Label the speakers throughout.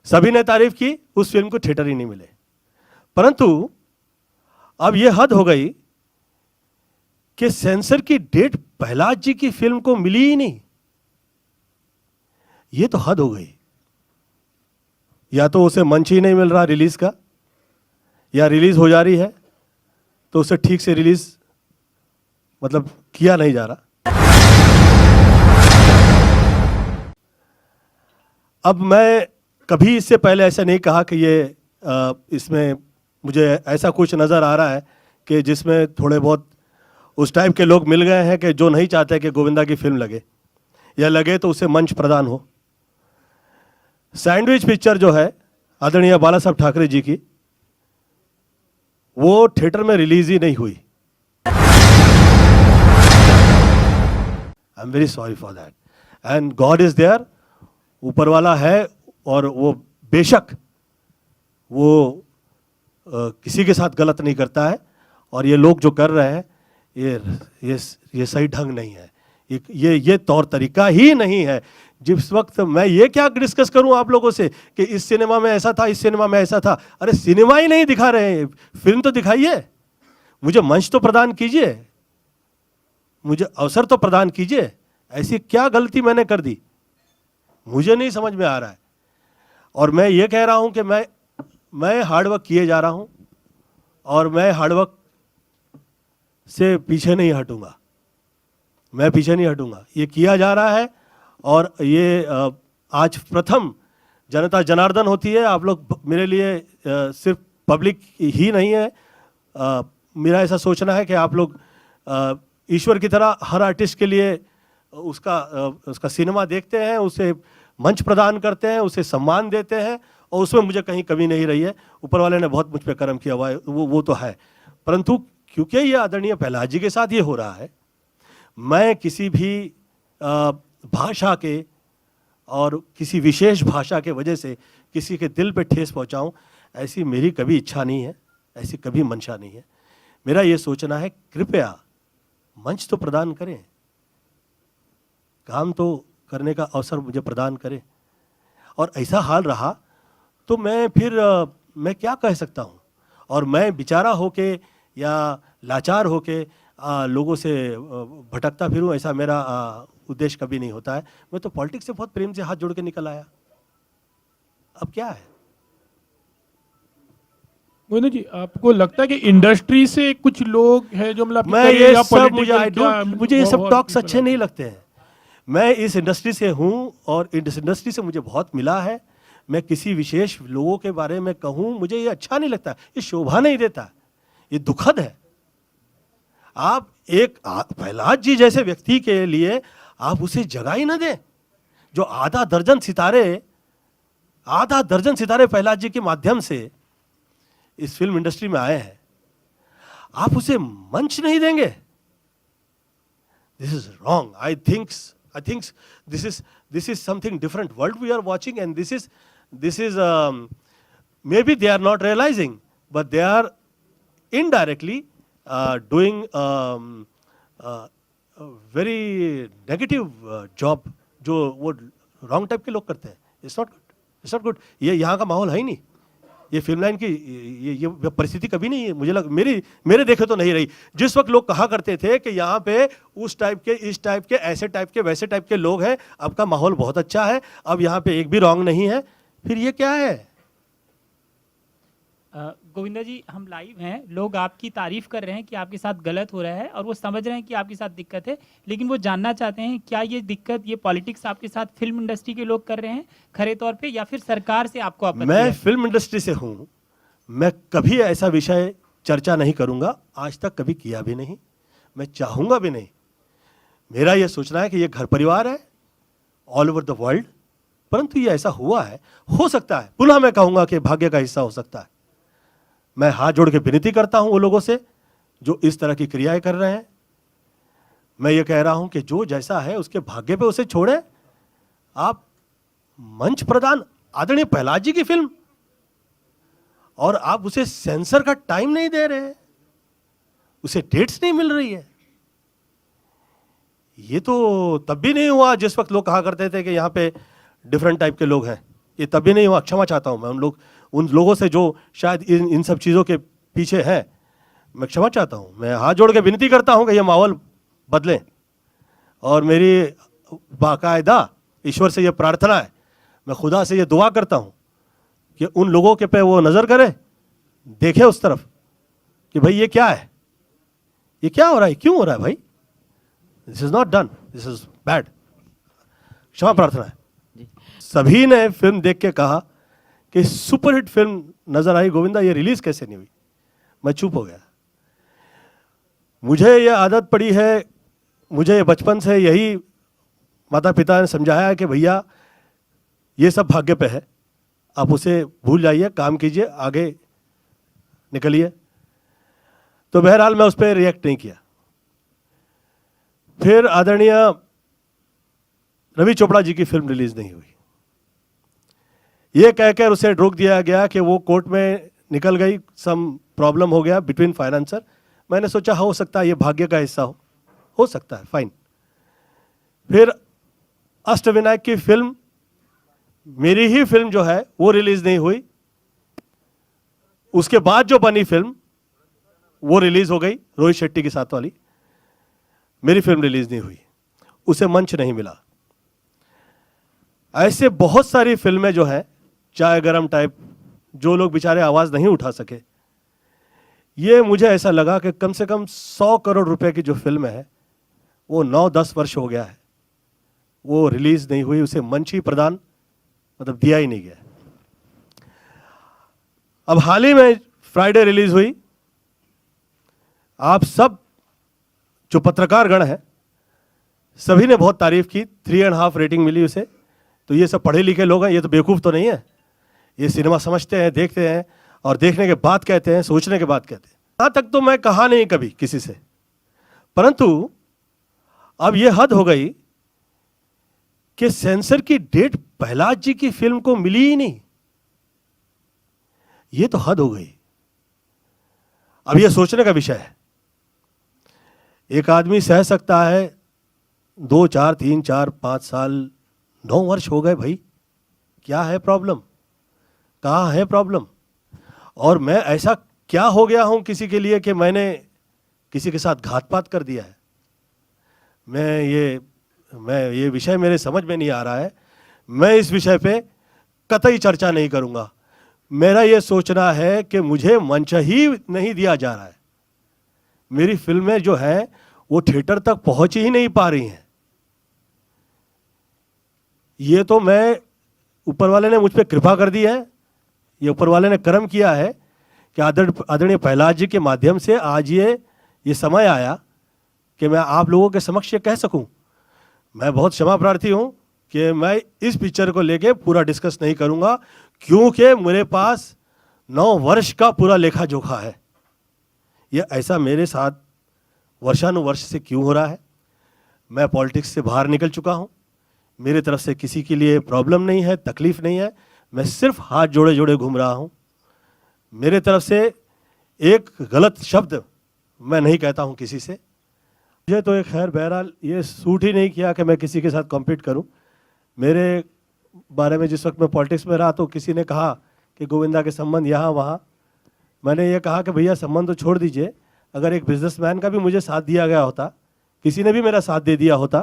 Speaker 1: सभी ने तारीफ की, उस फिल्म को थिएटर ही नहीं मिले। परंतु अब यह हद हो गई कि सेंसर की डेट प्रहलाद जी की फिल्म को मिली ही नहीं। यह तो हद हो गई। या तो उसे मंच ही नहीं मिल रहा रिलीज का, या रिलीज हो जा रही है तो उसे ठीक से रिलीज मतलब किया नहीं जा रहा। अब मैं कभी इससे पहले ऐसा नहीं कहा कि ये इसमें मुझे ऐसा कुछ नज़र आ रहा है कि जिसमें थोड़े बहुत उस टाइप के लोग मिल गए हैं कि जो नहीं चाहते कि गोविंदा की फिल्म लगे, या लगे तो उसे मंच प्रदान हो। सैंडविच पिक्चर जो है आदरणीय बाला साहब ठाकरे जी की, वो थिएटर में रिलीज ही नहीं हुई। I am very sorry for that and God is there. ऊपर वाला है और वो बेशक वो किसी के साथ गलत नहीं करता है, और ये लोग जो कर रहे हैं ये सही ढंग नहीं है, ये तौर तरीका ही नहीं है। जिस वक्त मैं ये क्या डिस्कस करूं आप लोगों से कि इस सिनेमा में ऐसा था, इस सिनेमा में ऐसा था। अरे सिनेमा ही नहीं दिखा रहे हैं, फिल्म तो दिखाइए, मुझे मंच तो प्रदान कीजिए, मुझे अवसर तो प्रदान कीजिए। ऐसी क्या गलती मैंने कर दी, मुझे नहीं समझ में आ रहा है। और मैं ये कह रहा हूं कि मैं हार्डवर्क किए जा रहा हूं और मैं हार्डवर्क से पीछे नहीं हटूंगा, मैं पीछे नहीं हटूंगा। ये किया जा रहा है और ये आज प्रथम जनता जनार्दन होती है। आप लोग मेरे लिए सिर्फ पब्लिक ही नहीं है, मेरा ऐसा सोचना है कि आप लोग ईश्वर की तरह हर आर्टिस्ट के लिए उसका सिनेमा देखते हैं, उसे मंच प्रदान करते हैं, उसे सम्मान देते हैं, और उसमें मुझे कहीं कमी नहीं रही है। ऊपर वाले ने बहुत मुझ पर कर्म किया हुआ है, वो तो है। परंतु क्योंकि ये आदरणीय प्रहलाद जी के साथ ये हो रहा है, मैं किसी भी भाषा के और किसी विशेष भाषा के वजह से किसी के दिल पे ठेस पहुंचाऊं, ऐसी मेरी कभी इच्छा नहीं है, ऐसी कभी मंशा नहीं है। मेरा ये सोचना है कृपया मंच तो प्रदान करें, काम तो करने का अवसर मुझे प्रदान करें। और ऐसा हाल रहा तो मैं फिर मैं क्या कह सकता हूँ। और मैं बेचारा होके या लाचार होके लोगों से भटकता फिरूं, ऐसा मेरा उद्देश्य कभी नहीं होता है। मैं तो पॉलिटिक्स से बहुत प्रेम से हाथ जोड़ के निकल आया। अब क्या है
Speaker 2: गोविंदा जी, आपको लगता है कि इंडस्ट्री से कुछ लोग हैं जो मतलब
Speaker 1: मैं ये सब मुझे ये सब टॉक्स अच्छे नहीं लगते हैं। मैं इस इंडस्ट्री से हूं और इस इंडस्ट्री से मुझे बहुत मिला है। मैं किसी विशेष लोगों के बारे में कहूं, मुझे ये अच्छा नहीं लगता, ये शोभा नहीं देता, ये दुखद है। आप एक प्रहलाद जी जैसे व्यक्ति के लिए आप उसे जगह ही ना दें, जो आधा दर्जन सितारे प्रहलाद जी के माध्यम से इस फिल्म इंडस्ट्री में आए हैं, आप उसे मंच नहीं देंगे। This is wrong. I think this is something different world we are watching, and this is maybe they are not realizing, but they are indirectly doing very negative job जो वो wrong type के लोग करते हैं। It's not good। ये यहाँ का माहौल है ही नहीं। ये फिल्म लाइन की ये परिस्थिति कभी नहीं है, मुझे मेरे देखे तो नहीं रही। जिस वक्त लोग कहा करते थे कि यहाँ पे उस टाइप के, इस टाइप के, ऐसे टाइप के, वैसे टाइप के लोग हैं, अब का माहौल बहुत अच्छा है, अब यहाँ पे एक भी रॉन्ग नहीं है, फिर ये क्या है?
Speaker 3: गोविंदा जी, हम लाइव हैं, लोग आपकी तारीफ कर रहे हैं कि आपके साथ गलत हो रहा है और वो समझ रहे हैं कि आपके साथ दिक्कत है, लेकिन वो जानना चाहते हैं क्या ये दिक्कत, ये पॉलिटिक्स आपके साथ फिल्म इंडस्ट्री के लोग कर रहे हैं खरे तौर पे, या फिर सरकार से आपको आपत्ति है?
Speaker 1: मैं फिल्म इंडस्ट्री से हूँ, मैं कभी ऐसा विषय चर्चा नहीं करूँगा, आज तक कभी किया भी नहीं, मैं चाहूँगा भी नहीं। मेरा ये सोचना है कि ये घर परिवार है ऑल ओवर द वर्ल्ड, परंतु ये ऐसा हुआ है, हो सकता है, पुनः मैं कहूँगा कि भाग्य का हिस्सा हो सकता है। मैं हाथ जोड़ के विनती करता हूं वो लोगों से जो इस तरह की क्रियाएं कर रहे हैं। मैं ये कह रहा हूं कि जो जैसा है उसके भाग्य पे उसे छोड़े। आप मंच प्रदान, आदरणीय प्रहलाद जी की फिल्म, और आप उसे सेंसर का टाइम नहीं दे रहे हैं, उसे डेट्स नहीं मिल रही है। ये तो तब भी नहीं हुआ जिस वक्त लोग कहा करते थे कि यहां पे डिफरेंट टाइप के लोग हैं। ये तब भी नहीं हुआ, क्षमा चाहता हूँ मैं उन लोगों से जो शायद इन सब चीज़ों के पीछे हैं, मैं क्षमा चाहता हूँ। मैं हाथ जोड़ के विनती करता हूँ कि ये माहौल बदलें, और मेरी बाकायदा ईश्वर से ये प्रार्थना है, मैं खुदा से ये दुआ करता हूँ कि उन लोगों के पे वो नज़र करे, देखे उस तरफ कि भाई ये क्या है, ये क्या हो रहा है, क्यों हो रहा है भाई, this is not done, this is bad. क्षमा प्रार्थना है। सभी ने फिल्म देख के कहा कि सुपरहिट फिल्म नजर आई, गोविंदा ये रिलीज कैसे नहीं हुई। मैं चुप हो गया। मुझे ये आदत पड़ी है, मुझे बचपन से यही माता पिता ने समझाया है कि भैया ये सब भाग्य पे है, आप उसे भूल जाइए, काम कीजिए, आगे निकलिए। तो बहरहाल मैं उस पर रिएक्ट नहीं किया। फिर आदरणीय रवि चोपड़ा जी की फिल्म रिलीज नहीं हुई, ये कहकर उसे रोक दिया गया कि वो कोर्ट में निकल गई, सम प्रॉब्लम हो गया बिटवीन फाइनेंसर। मैंने सोचा हो सकता है ये भाग्य का हिस्सा हो सकता है, फाइन। फिर अष्टविनायक की फिल्म, मेरी ही फिल्म जो है वो रिलीज नहीं हुई। उसके बाद जो बनी फिल्म वो रिलीज हो गई, रोहित शेट्टी के साथ वाली, मेरी फिल्म रिलीज नहीं हुई, उसे मंच नहीं मिला। ऐसे बहुत सारी फिल्में जो हैं चाय गरम टाइप, जो लोग बेचारे आवाज़ नहीं उठा सके, ये मुझे ऐसा लगा कि कम से कम 100 करोड़ रुपए की जो फिल्म है वो 9-10 वर्ष हो गया है, वो रिलीज नहीं हुई, उसे मंच ही प्रदान मतलब दिया ही नहीं गया। अब हाल ही में फ्राइडे रिलीज हुई, आप सब जो पत्रकार गण हैं सभी ने बहुत तारीफ की, 3.5 रेटिंग मिली उसे। तो ये सब पढ़े लिखे लोग हैं, ये तो बेवकूफ़ तो नहीं है, ये सिनेमा समझते हैं, देखते हैं, और देखने के बाद कहते हैं, सोचने के बाद कहते हैं। यहाँ तक तो मैं कहा नहीं कभी किसी से, परंतु अब ये हद हो गई कि सेंसर की डेट प्रहलाद जी की फिल्म को मिली ही नहीं। ये तो हद हो गई। अब ये सोचने का विषय है। एक आदमी सह सकता है 2, 4, 3, 4, 5 साल, 9 वर्ष हो गए भाई, क्या है प्रॉब्लम, कहाँ है प्रॉब्लम? और मैं ऐसा क्या हो गया हूं किसी के लिए कि मैंने किसी के साथ घात-पात कर दिया है? मैं ये विषय मेरे समझ में नहीं आ रहा है। मैं इस विषय पे कतई चर्चा नहीं करूंगा। मेरा ये सोचना है कि मुझे मंच ही नहीं दिया जा रहा है। मेरी फिल्में जो हैं वो थिएटर तक पहुंच ही नहीं पा रही हैं। ये तो मैं, ऊपर वाले ने मुझ पर कृपा कर दी है, ये ऊपर वाले ने कर्म किया है कि आदरणीय प्रहलाद जी के माध्यम से आज ये समय आया कि मैं आप लोगों के समक्ष ये कह सकूं। मैं बहुत क्षमा प्रार्थी हूं कि मैं इस पिक्चर को लेके पूरा डिस्कस नहीं करूंगा, क्योंकि मेरे पास 9 वर्ष का पूरा लेखा जोखा है। ये ऐसा मेरे साथ वर्षानुवर्ष से क्यों हो रहा है? मैं पॉलिटिक्स से बाहर निकल चुका हूं, मेरी तरफ से किसी के लिए प्रॉब्लम नहीं है, तकलीफ नहीं है, मैं सिर्फ हाथ जोड़े जोड़े घूम रहा हूं। मेरे तरफ से एक गलत शब्द मैं नहीं कहता हूं किसी से। मुझे तो एक खैर बहरहाल ये सूट ही नहीं किया कि मैं किसी के साथ कॉम्पीट करूं। मेरे बारे में जिस वक्त मैं पॉलिटिक्स में रहा तो किसी ने कहा कि गोविंदा के संबंध यहाँ वहाँ। मैंने ये कहा कि भैया संबंध तो छोड़ दीजिए, अगर एक बिजनेसमैन का भी मुझे साथ दिया गया होता, किसी ने भी मेरा साथ दे दिया होता,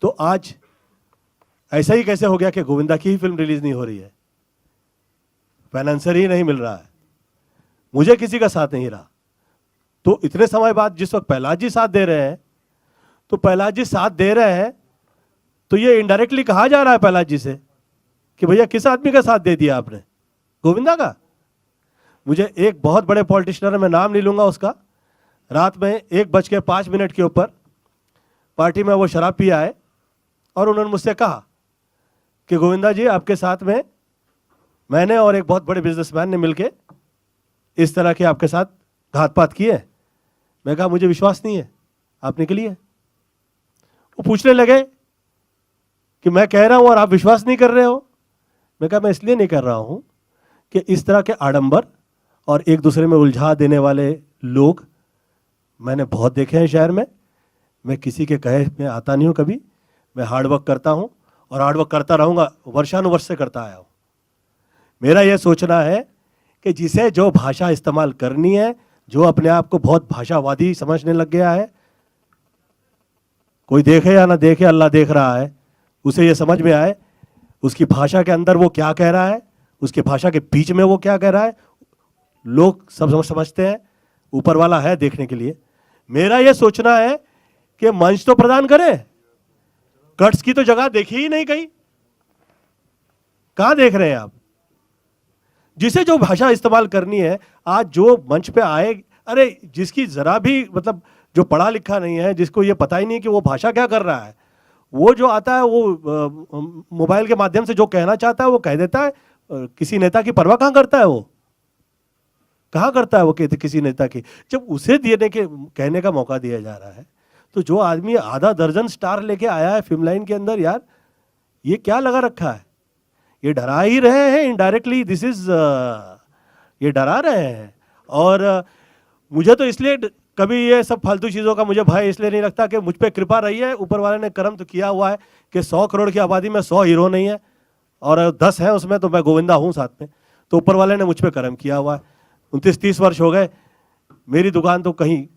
Speaker 1: तो आज ऐसा ही कैसे हो गया कि गोविंदा की ही फिल्म रिलीज नहीं हो रही है, फाइनेंसर ही नहीं मिल रहा है, मुझे किसी का साथ नहीं रहा। तो इतने समय बाद जिस वक्त प्रहलाद जी साथ दे रहे हैं, तो प्रहलाद जी साथ दे रहे हैं तो ये इनडायरेक्टली कहा जा रहा है प्रहलाद जी से कि भैया किस आदमी का साथ दे दिया आपने? गोविंदा का। मुझे एक बहुत बड़े पॉलिटिशियन, मैं नाम नहीं लूंगा उसका, रात में 1:05 के ऊपर पार्टी में वो शराब पी आए और उन्होंने मुझसे कहा कि गोविंदा जी आपके साथ में मैंने और एक बहुत बड़े बिजनेसमैन ने मिलके इस तरह के आपके साथ घात-पात किए। मैं कहा मुझे विश्वास नहीं है, आप निकलिए। वो पूछने लगे कि मैं कह रहा हूं और आप विश्वास नहीं कर रहे हो। मैं कहा मैं इसलिए नहीं कर रहा हूं कि इस तरह के आडंबर और एक दूसरे में उलझा देने वाले लोग मैंने बहुत देखे हैं शहर में। मैं किसी के कहे में आता नहीं हूं कभी, मैं हार्ड वर्क करता हूं और हार्ड वर्क करता रहूँगा, वर्षानुवर्ष से करता आया हूँ। मेरा ये सोचना है कि जिसे जो भाषा इस्तेमाल करनी है, जो अपने आप को बहुत भाषावादी समझने लग गया है, कोई देखे या ना देखे, अल्लाह देख रहा है, उसे ये समझ में आए उसकी भाषा के अंदर वो क्या कह रहा है, उसकी भाषा के बीच में वो क्या कह रहा है, लोग सब समझते हैं, ऊपर वाला है देखने के लिए। मेरा ये सोचना है कि मंच तो प्रदान करे, कट्स की तो जगह देखी ही नहीं कहीं। कहां देख रहे हैं आप? जिसे जो भाषा इस्तेमाल करनी है, आज जो मंच पे आए, अरे जिसकी जरा भी मतलब जो पढ़ा लिखा नहीं है, जिसको ये पता ही नहीं कि वो भाषा क्या कर रहा है, वो जो आता है वो मोबाइल के माध्यम से जो कहना चाहता है वो कह देता है। किसी नेता की परवाह कहां करता है वो? कहां करता है वो किसी नेता की? जब उसे देने के कहने का मौका दिया जा रहा है, तो जो आदमी आधा दर्जन स्टार लेके आया है फिल्म लाइन के अंदर, यार ये क्या लगा रखा है? ये डरा ही रहे हैं इनडायरेक्टली, दिस इज ये डरा रहे हैं। और मुझे तो इसलिए कभी ये सब फालतू चीज़ों का मुझे भय इसलिए नहीं लगता कि मुझ पे कृपा रही है, ऊपर वाले ने कर्म तो किया हुआ है कि 100 करोड़ की आबादी में 100 हीरो नहीं है और 10 हैं उसमें, तो मैं गोविंदा हूँ साथ में। तो ऊपर वाले ने मुझ पे कर्म किया हुआ है। 29-30 वर्ष हो गए, मेरी दुकान तो कहीं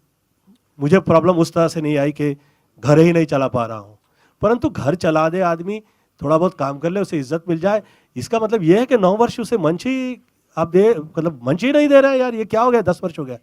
Speaker 1: मुझे प्रॉब्लम उस तरह से नहीं आई कि घर ही नहीं चला पा रहा हूँ। परंतु घर चला दे आदमी, थोड़ा बहुत काम कर ले, उसे इज्जत मिल जाए, इसका मतलब ये है कि 9 वर्ष उसे मंच ही आप दे, मतलब मंच ही नहीं दे रहे हैं। यार ये क्या हो गया? 10 वर्ष हो गया।